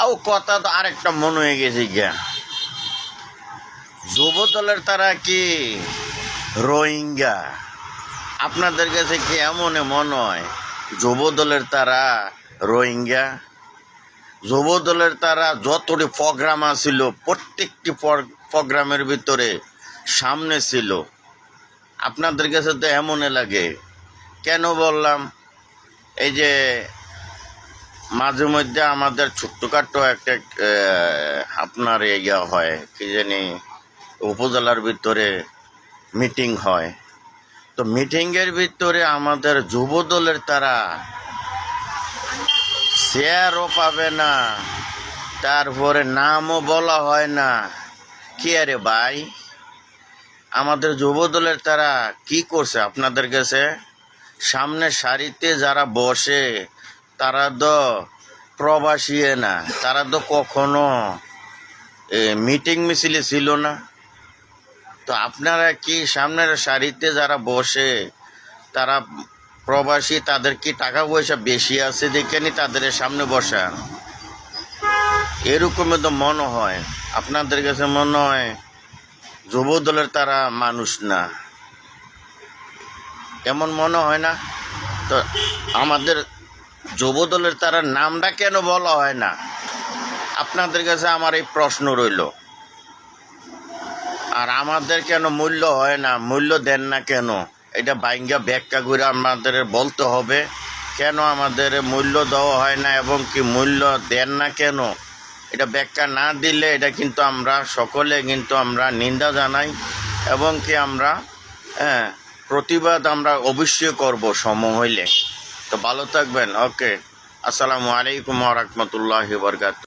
আও কথা তো আরেকটা মনে হয়ে গেছে গিয়া, যুব দলের তারা কি রোহিঙ্গা? আপনাদের কাছে কি এমন মনে হয় যুব দলের তারা রোহিঙ্গা? যুব দলের তারা যতটি প্রোগ্রাম আছিল প্রত্যেকটি প্রোগ্রামের ভিতরে সামনে ছিল। আপনাদের কাছে তো এমনই লাগে। কেন বললাম, এই যে মাঝে মধ্যে আমাদের ছোট্টখাটো একটা আপনার ইয়া হয়, কি জানি উপজেলার ভিতরে মিটিং হয়, তো মিটিংয়ের ভিতরে আমাদের যুব দলের তারা চেয়ারও পাবে না, তারপরে নামও বলা হয় না। কি আরে ভাই, আমাদের যুব দলের তারা কি করছে আপনাদের কাছে? সামনে সারিতে যারা বসে তারা তো প্রবাসী না, তারা তো কখনো মিটিং মিছিলে ছিল না। তো আপনারা কি সামনের সারিতে যারা বসে তারা প্রবাসী, তাদের কি টাকা পয়সা বেশি আছে দেখেনি তাদের সামনে বসা? এরকমই তো মনে হয়। আপনাদের কাছে মনে হয় যুব দলের তারা মানুষ না, এমন মনে হয় না? তো আমাদের যুব দলের তারা নামটা কেন বলা হয় না? আপনাদের কাছে আমার এই প্রশ্ন রইল। আর আমাদের কেন মূল্য হয় না, মূল্য দেন না কেন? এটা বাইঙ্গা ব্যাখ্যা করে আমাদের বলতে হবে কেন আমাদের মূল্য দেওয়া হয় না এবং কি মূল্য দেন না কেন। এটা ব্যাখ্যা না দিলে এটা কিন্তু আমরা সকলে কিন্তু আমরা নিন্দা জানাই এবং কি আমরা প্রতিবাদ আমরা অবশ্যই করব সময় হইলে। তো ভালো থাকবেন। ওকে, আসসালামু আলাইকুম ওয়া রাহমাতুল্লাহি ওয়া বারাকাতুহু।